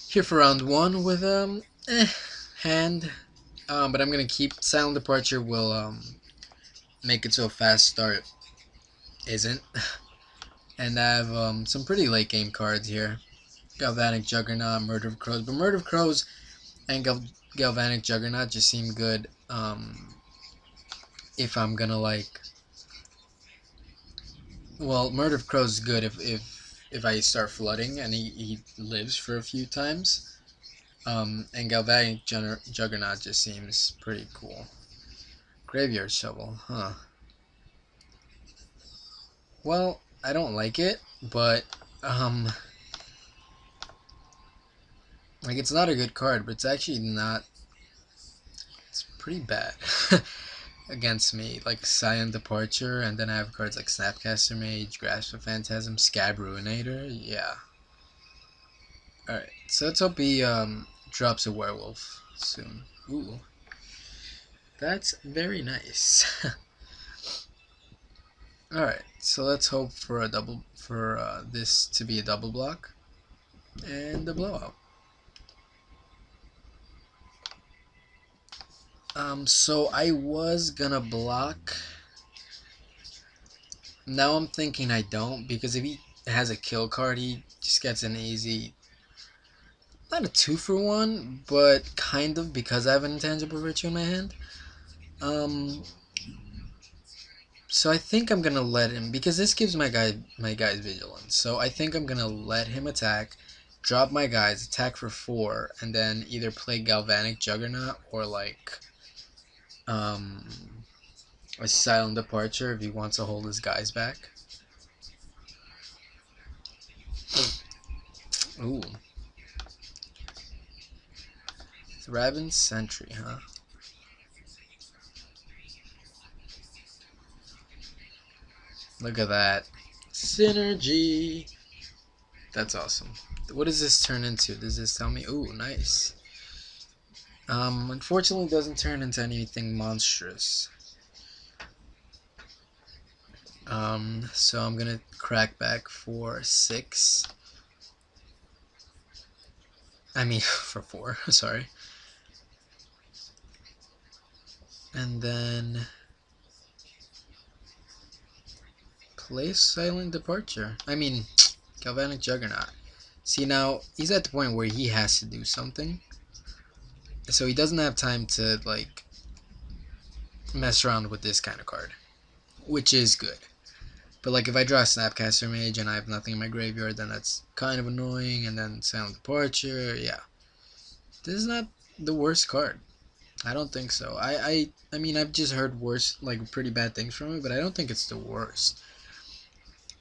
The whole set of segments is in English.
Here for round one with hand, but I'm gonna keep Silent Departure. Will make it so a fast start isn't, and I have some pretty late game cards here. Galvanic Juggernaut, Murder of Crows, but Murder of Crows and Galvanic Juggernaut just seem good. If I'm gonna like, well, Murder of Crows is good if I start flooding and he lives for a few times. And Galvanic Juggernaut just seems pretty cool. Graveyard Shovel, huh? Well, I don't like it, but like it's not a good card, but it's actually not. It's pretty bad against me. Like Silent Departure, and then I have cards like Snapcaster Mage, Grasp of Phantasm, Scab Ruinator. Yeah. All right. So let's hope he drops a werewolf soon. Ooh, that's very nice. All right. So let's hope for a double for this to be a double block and a blowout. So I was gonna block. Now I'm thinking I don't, because if he has a kill card, he just gets an easy, not a 2-for-1, but kind of, because I have an Intangible Virtue in my hand. So I think I'm gonna let him, because this gives my guys vigilance. So I think I'm gonna let him attack, drop my guys, attack for 4, and then either play Galvanic Juggernaut or like a Silent Departure if he wants to hold his guys back. Ooh. Raven Sentry, huh? Look at that. Synergy! That's awesome. What does this turn into? Does this tell me? Ooh, nice. Unfortunately it doesn't turn into anything monstrous. So I'm gonna crack back for 6. I mean, for 4, sorry. And then play Silent Departure. I mean, Galvanic Juggernaut. See, now he's at the point where he has to do something, so he doesn't have time to like mess around with this kind of card, which is good. But like if I draw a Snapcaster Mage and I have nothing in my graveyard, then that's kind of annoying. And then Silent Departure, yeah, this is not the worst card. I don't think so. I mean, I've just heard worse, like pretty bad things from it, but I don't think it's the worst.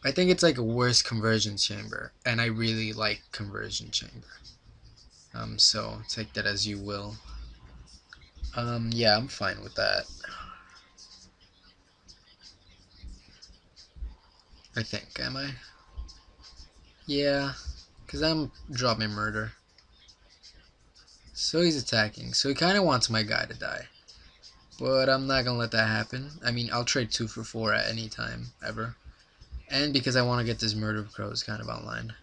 I think it's like a worse Conversion Chamber, and I really like Conversion Chamber. So take that as you will. Yeah, I'm fine with that. I think, am I? Yeah, because I'm dropping Murder. So he's attacking. So he kind of wants my guy to die. But I'm not going to let that happen. I mean, I'll trade 2 for 4 at any time, ever. And because I want to get this Murder of Crows kind of online.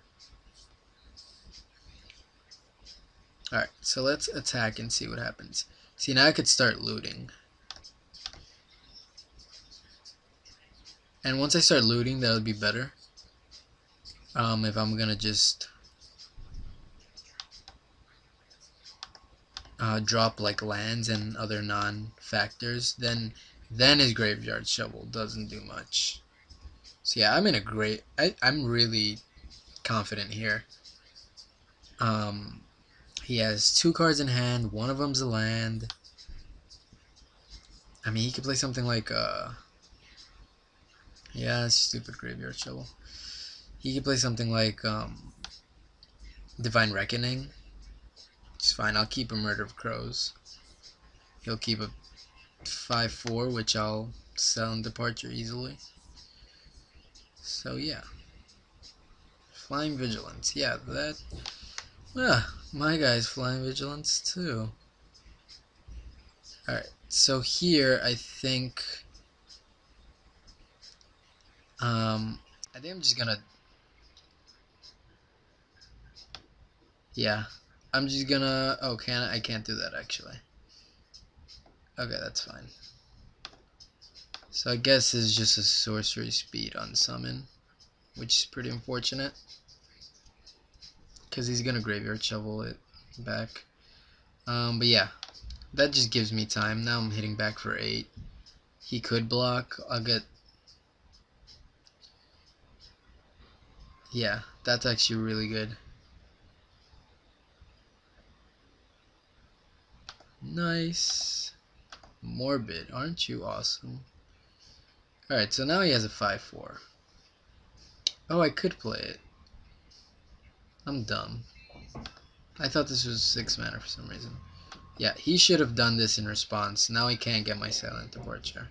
Alright, so let's attack and see what happens. See, now I could start looting. And once I start looting, that would be better. If I'm going to just drop like lands and other non-factors, then his Graveyard Shovel doesn't do much. So yeah, I'm in a great. I'm really confident here. He has 2 cards in hand. One of them's a land. I mean, he could play something like yeah, stupid Graveyard Shovel. He could play something like Divine Reckoning. It's fine. I'll keep a Murder of Crows. He'll keep a 5/4, which I'll sell in Departure easily. So yeah, Flying Vigilance. Yeah, that. My guy's Flying Vigilance too. Alright, so here I think I'm just gonna, yeah, I'm just gonna. Oh, I can't do that actually. Okay, that's fine. So I guess it's just a sorcery speed on summon, which is pretty unfortunate because he's gonna graveyard shovel it back. But yeah, that just gives me time. Now I'm hitting back for 8. He could block. I'll get. Yeah, that's actually really good. Nice. Morbid, aren't you awesome? Alright, so now he has a 5/4. Oh, I could play it. I'm dumb. I thought this was 6 mana for some reason. Yeah, he should have done this in response. Now he can't get my Silent Departure.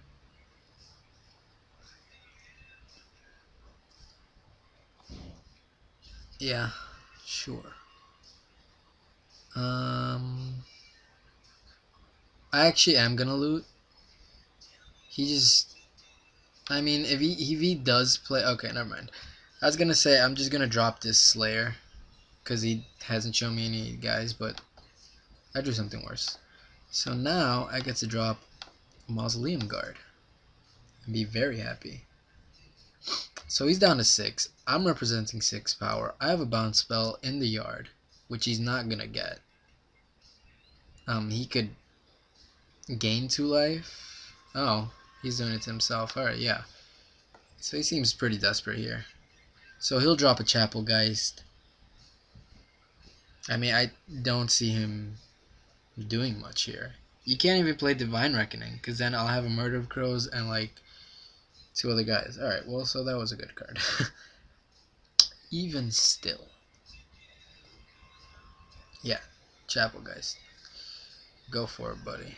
Yeah, sure. I actually am gonna loot. He just, I mean, if he does play, okay, never mind. I was gonna say I'm just gonna drop this Slayer because he hasn't shown me any guys, but I drew something worse. So now I get to drop Mausoleum Guard and be very happy. So he's down to 6. I'm representing 6 power. I have a bounce spell in the yard, which he's not gonna get. He could gain 2 life. Oh, he's doing it to himself. Alright, yeah. So he seems pretty desperate here. So he'll drop a Chapelgeist. I mean, I don't see him doing much here. You can't even play Divine Reckoning, because then I'll have a Murder of Crows and like 2 other guys. Alright, well, so that was a good card. Even still. Yeah, Chapelgeist. Go for it, buddy.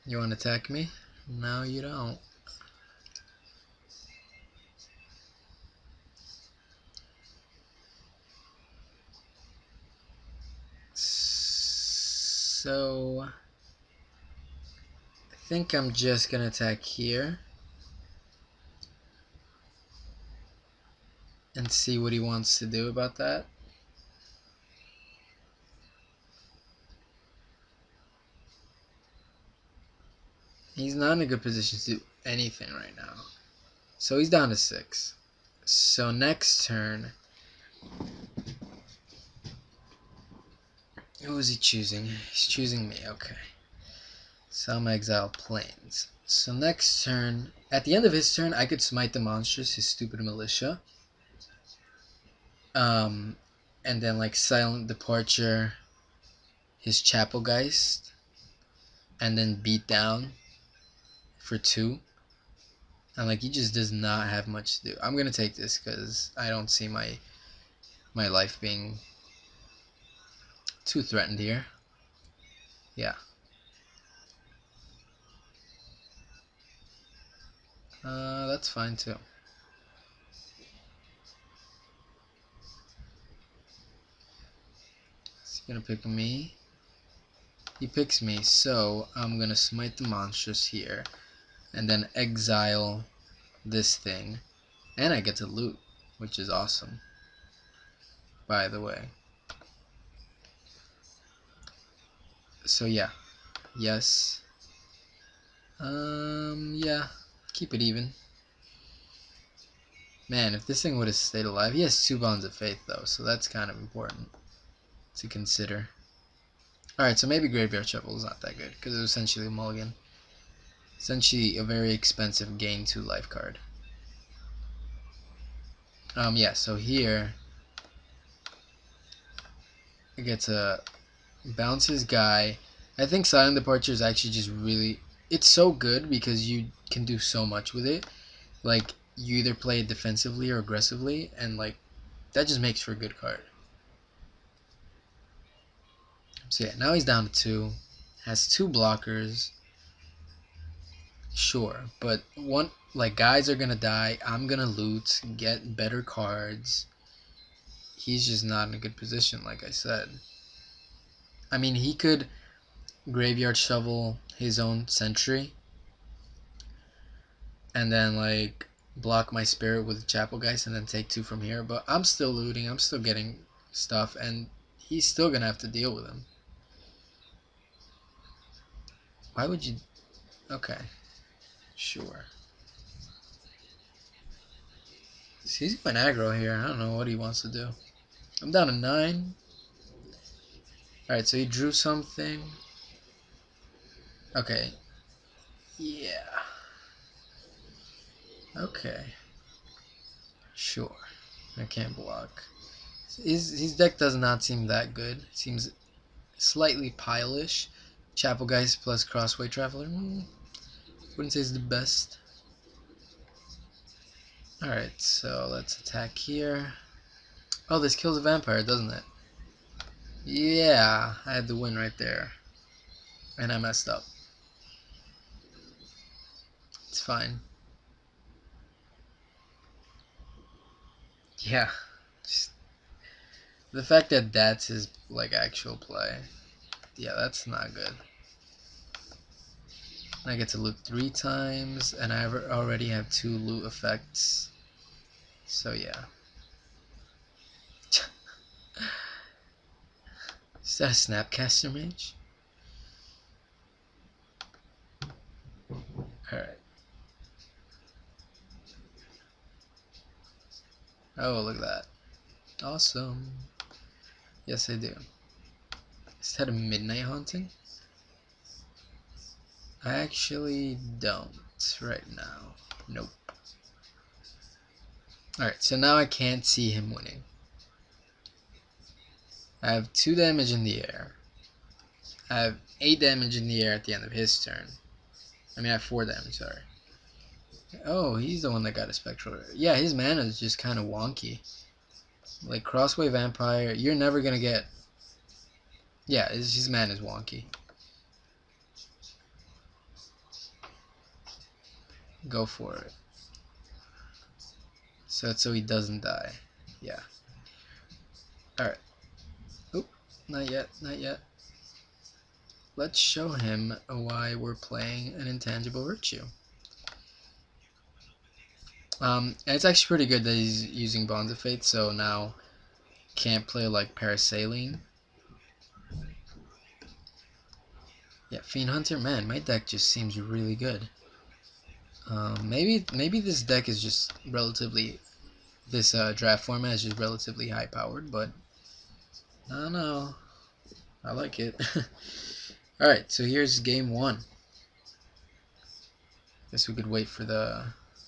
You want to attack me? No, you don't. So I think I'm just gonna attack here and see what he wants to do about that. He's not in a good position to do anything right now. So he's down to 6. So next turn, who is he choosing? He's choosing me, okay. So I'm exile Plains. So next turn, at the end of his turn, I could smite the monsters, his stupid militia. And then like Silent Departure, his Chapelgeist, and then beat down for 2. And like he just does not have much to do. I'm gonna take this because I don't see my life being too threatened here. Yeah. That's fine too. He's gonna pick me. He picks me, so I'm gonna smite the monsters here, and then exile this thing, and I get to loot, which is awesome. By the way. So yeah, yes. Yeah. Keep it even. Man, if this thing would have stayed alive, he has 2 Bonds of Faith though, so that's kind of important to consider. Alright, so maybe Graveyard Shuffle is not that good, because it was essentially a mulligan. Essentially a very expensive gain 2 life card. Yeah, so here I get to bounce his guy. I think Silent Departure is actually just really, it's so good because you can do so much with it. Like, you either play it defensively or aggressively, and like, that just makes for a good card. So yeah, now he's down to 2. Has 2 blockers. Sure, but one, like, guys are gonna die. I'm gonna loot, get better cards. He's just not in a good position, like I said. I mean, he could graveyard shovel his own sentry and then like block my spirit with Chapelgeist and then take 2 from here. But I'm still looting. I'm still getting stuff, and he's still gonna have to deal with him. Why would you? Okay, sure. He's going aggro here. I don't know what he wants to do. I'm down to 9. Alright, so he drew something. Okay. Yeah. Okay. Sure. I can't block. His deck does not seem that good. It seems slightly pile-ish. Chapelgeist plus Crossway Traveler. Wouldn't say it's the best. Alright, so let's attack here. Oh, this kills a vampire, doesn't it? Yeah, I had the win right there. And I messed up. It's fine. Yeah. Just the fact that that's his like actual play. Yeah, that's not good. I get to loot 3 times, and I already have 2 loot effects. So yeah. Is that a Snapcaster Mage? Alright. Oh, look at that. Awesome. Yes, I do. Is that a Midnight Haunting? I actually don't right now. Nope. Alright, so now I can't see him winning. I have 2 damage in the air. I have 8 damage in the air at the end of his turn. I mean, I have 4 damage, sorry. Oh, he's the one that got a Spectral. Yeah, his mana is just kind of wonky. Like, Crossway Vampire, you're never going to get... Yeah, his mana is wonky. Go for it. So he doesn't die. Yeah. Alright. Oop, not yet, not yet. Let's show him why we're playing an Intangible Virtue. And it's actually pretty good that he's using Bonds of Fate, so now can't play like Parasailing. Yeah, Fiend Hunter, man, my deck just seems really good. Maybe this deck is just relatively, this draft format is just relatively high powered, but I don't know. I like it. Alright, so here's game 1. Guess we could wait for the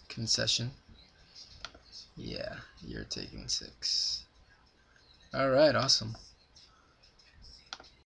concession. Yeah, you're taking 6. Alright, awesome.